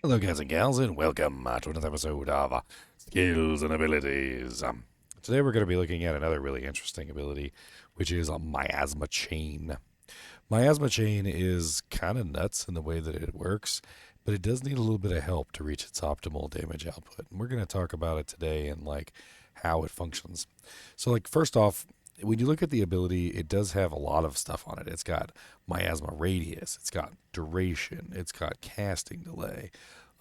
Hello, guys and gals, and welcome to another episode of Skills and Abilities. Today, we're going to be looking at another really interesting ability, which is a Miasma Chain. Miasma Chain is kind of nuts in the way that it works, but it does need a little bit of help to reach its optimal damage output. And we're going to talk about it today and how it functions. So, first off, when you look at the ability, it does have a lot of stuff on it. It's got miasma radius, it's got duration, it's got casting delay.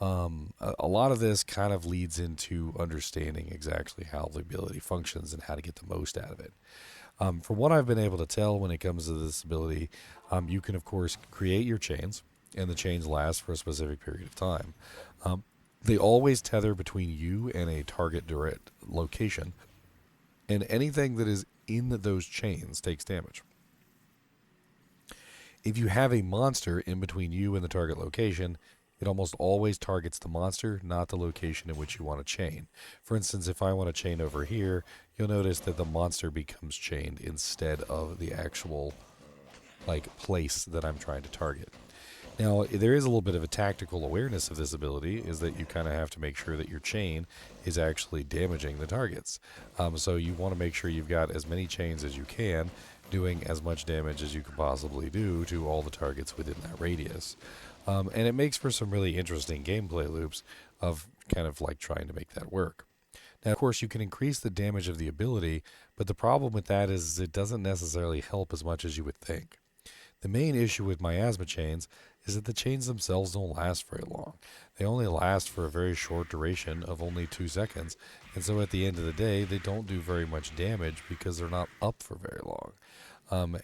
A lot of this kind of leads into understanding exactly how the ability functions and how to get the most out of it. From what I've been able to tell when it comes to this ability, you can, of course, create your chains, and the chains last for a specific period of time. Um, they always tether between you and a target direct location, and anything that is in those chains takes damage. If you have a monster in between you and the target location, it almost always targets the monster, not the location in which you want to chain. For instance, if I want to chain over here, you'll notice that the monster becomes chained instead of the actual place that I'm trying to target. Now, there is a little bit of a tactical awareness of this ability, is that you kind of have to make sure that your chain is actually damaging the targets. So you want to make sure you've got as many chains as you can, doing as much damage as you can possibly do to all the targets within that radius. And it makes for some really interesting gameplay loops of kind of like trying to make that work. Now, of course, you can increase the damage of the ability, but the problem with that is it doesn't necessarily help as much as you would think. The main issue with miasma chains is that the chains themselves don't last very long. They only last for a very short duration of only 2 seconds, and so at the end of the day, they don't do very much damage because they're not up for very long.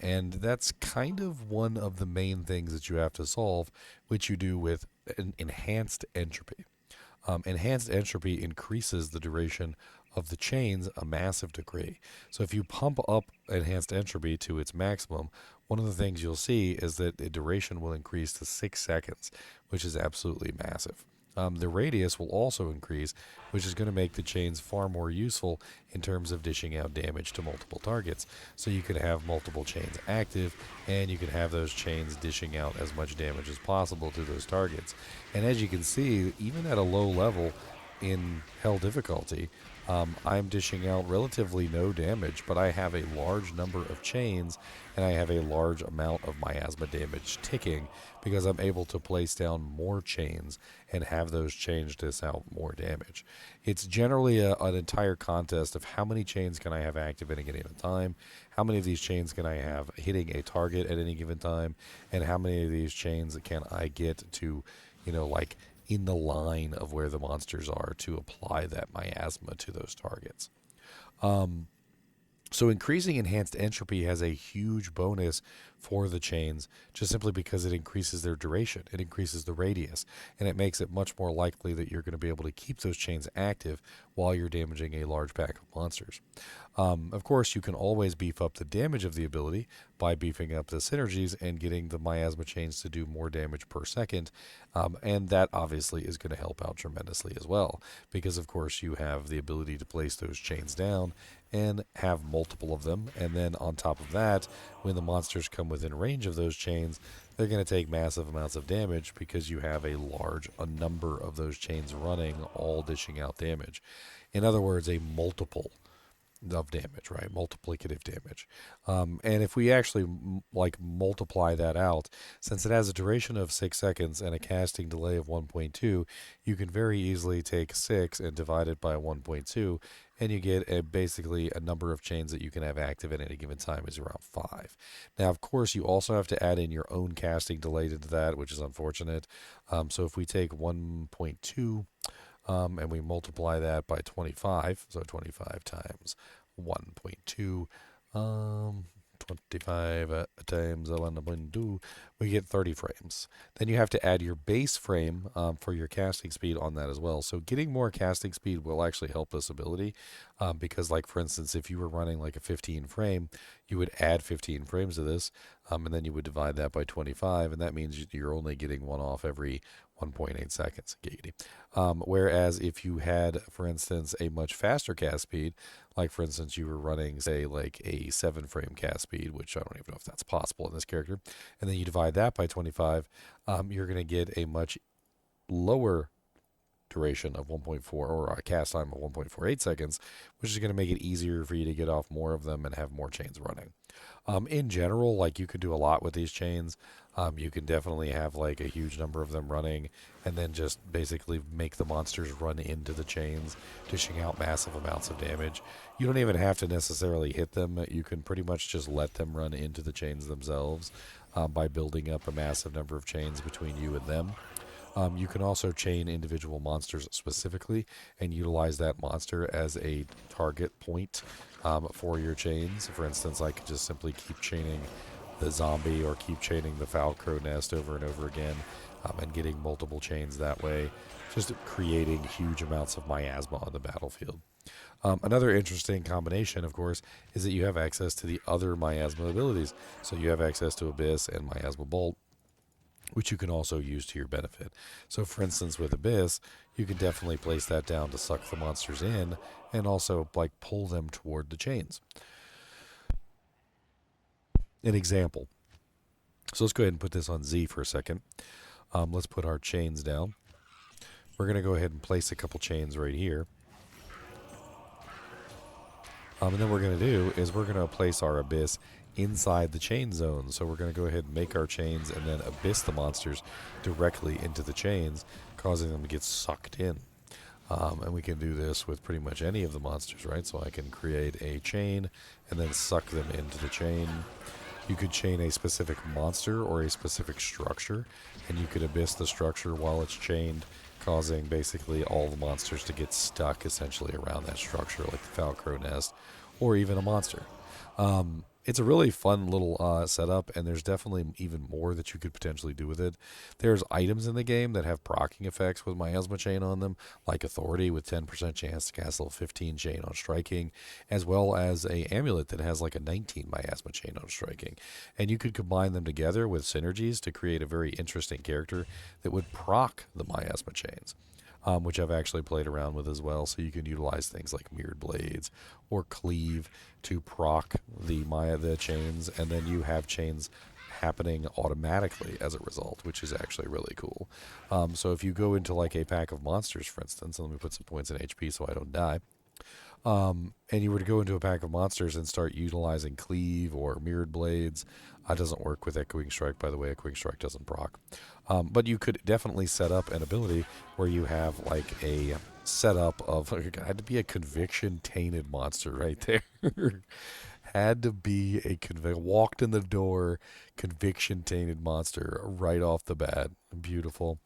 And that's kind of one of the main things that you have to solve, which you do with an enhanced entropy. Enhanced entropy increases the duration of the chains a massive degree. So if you pump up enhanced entropy to its maximum, one of the things you'll see is that the duration will increase to 6 seconds, which is absolutely massive. The radius will also increase, which is going to make the chains far more useful in terms of dishing out damage to multiple targets. So you can have multiple chains active, and you can have those chains dishing out as much damage as possible to those targets. And as you can see, even at a low level in hell difficulty, I'm dishing out relatively no damage, but I have a large number of chains and I have a large amount of miasma damage ticking because I'm able to place down more chains and have those chains dish out more damage. It's generally an entire contest of how many chains can I have active at any given time, how many of these chains can I have hitting a target at any given time, and how many of these chains can I get to, in the line of where the monsters are to apply that miasma to those targets. So increasing enhanced entropy has a huge bonus for the chains just simply because it increases their duration, it increases the radius, and it makes it much more likely that you're going to be able to keep those chains active while you're damaging a large pack of monsters. Of course, you can always beef up the damage of the ability by beefing up the synergies and getting the miasma chains to do more damage per second, and that obviously is going to help out tremendously as well, because of course you have the ability to place those chains down and have multiple of them, and then on top of that, when the monsters come within range of those chains, they're going to take massive amounts of damage because you have a number of those chains running, all dishing out damage. In other words, a multiple of damage, right? Multiplicative damage. And if we actually multiply that out, since it has a duration of 6 seconds and a casting delay of 1.2, you can very easily take 6 and divide it by 1.2, and you get basically a number of chains that you can have active at any given time is around 5. Now, of course, you also have to add in your own casting delay into that, which is unfortunate. So if we take 1.2 and we multiply that by 25, so 25 times 1.2, 25 times 11.2, we get 30 frames. Then you have to add your base frame for your casting speed on that as well. So getting more casting speed will actually help this ability because, for instance, if you were running a 15 frame, you would add 15 frames to this, and then you would divide that by 25, and that means you're only getting one off every 1.8 seconds. Giggity. Whereas if you had, for instance, a much faster cast speed, for instance, you were running, say, a 7 frame cast speed, which I don't even know if that's possible in this character, and then you divide that by 25, you're going to get a much lower duration of 1.4 or a cast time of 1.48 seconds, which is going to make it easier for you to get off more of them and have more chains running. In general, like you could do a lot with these chains. You can definitely have like a huge number of them running and then just basically make the monsters run into the chains, dishing out massive amounts of damage. You don't even have to necessarily hit them. You can pretty much just let them run into the chains themselves by building up a massive number of chains between you and them. You can also chain individual monsters specifically and utilize that monster as a target point for your chains. For instance, I could just simply keep chaining the zombie or keep chaining the foul crow nest over and over again and getting multiple chains that way, just creating huge amounts of miasma on the battlefield. Another interesting combination, of course, is that you have access to the other miasma abilities. So you have access to Abyss and Miasma Bolt, which you can also use to your benefit. So for instance, with Abyss, you can definitely place that down to suck the monsters in and also like pull them toward the chains. An example. So let's go ahead and put this on Z for a second. Let's put our chains down. We're going to go ahead and place a couple chains right here. And then what we're going to do is we're going to place our Abyss inside the chain zone. So we're going to go ahead and make our chains and then abyss the monsters directly into the chains, causing them to get sucked in. And we can do this with pretty much any of the monsters, right? So I can create a chain and then suck them into the chain. You could chain a specific monster or a specific structure, and you could abyss the structure while it's chained, causing basically all the monsters to get stuck essentially around that structure, like the foul crow nest, or even a monster. It's a really fun little setup, and there's definitely even more that you could potentially do with it. There's items in the game that have proccing effects with Miasma Chain on them, like Authority with 10% chance to cast level 15 Chain on striking, as well as a amulet that has like a 19 Miasma Chain on striking. And you could combine them together with Synergies to create a very interesting character that would proc the Miasma Chains. Which I've actually played around with as well. So you can utilize things like Mirrored Blades or Cleave to proc the chains, and then you have chains happening automatically as a result, which is actually really cool. So if you go into like a pack of monsters, for instance, and let me put some points in HP so I don't die, and you were to go into a pack of monsters and start utilizing Cleave or Mirrored Blades, doesn't work with Echoing Strike, by the way. Echoing Strike doesn't proc. But you could definitely set up an ability where you have like a setup of, had to be a conviction-tainted monster right there. Had to be a walked in the door, conviction-tainted monster right off the bat. Beautiful.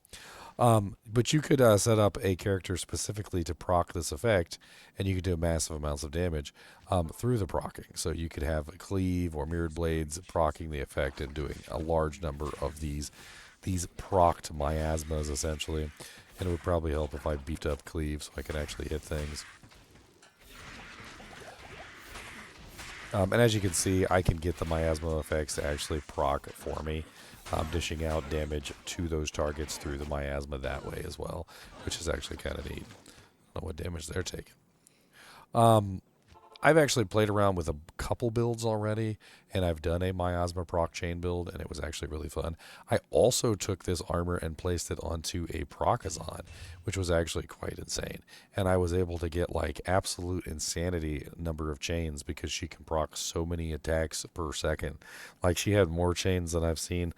But you could set up a character specifically to proc this effect, and you could do massive amounts of damage through the proccing. So you could have Cleave or Mirrored Blades proccing the effect and doing a large number of these procced miasmas, essentially. And it would probably help if I beefed up Cleave so I could actually hit things. And as you can see, I can get the miasma effects to actually proc for me, dishing out damage to those targets through the miasma that way as well, which is actually kind of neat. I don't know what damage they're taking. I've actually played around with a couple builds already, and I've done a miasma proc chain build, and it was actually really fun. I also took this armor and placed it onto a Proccing, which was actually quite insane. And I was able to get like absolute insanity number of chains because she can proc so many attacks per second. Like she had more chains than I've seen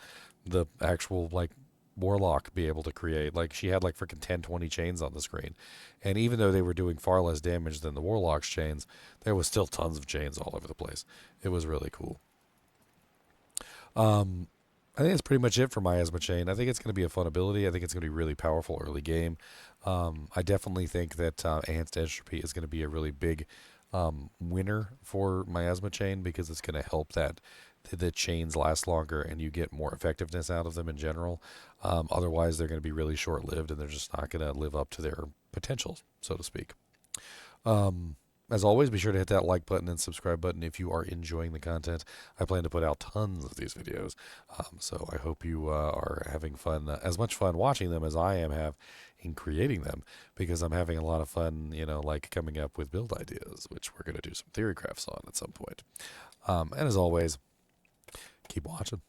the actual like Warlock be able to create. Like she had like freaking 10, 20 chains on the screen. And even though they were doing far less damage than the Warlock's chains, there was still tons of chains all over the place. It was really cool. I think that's pretty much it for Miasma Chain. I think it's going to be a fun ability. I think it's going to be really powerful early game. I definitely think that Enhanced Entropy is going to be a really big winner for Miasma Chain because it's going to help that the chains last longer and you get more effectiveness out of them in general. Otherwise, they're going to be really short-lived and they're just not going to live up to their potential, so to speak. As always, be sure to hit that like button and subscribe button if you are enjoying the content. I plan to put out tons of these videos, so I hope you are having fun, as much fun watching them as I am in creating them, because I'm having a lot of fun, like coming up with build ideas, which we're going to do some theory crafts on at some point. And as always, keep watching.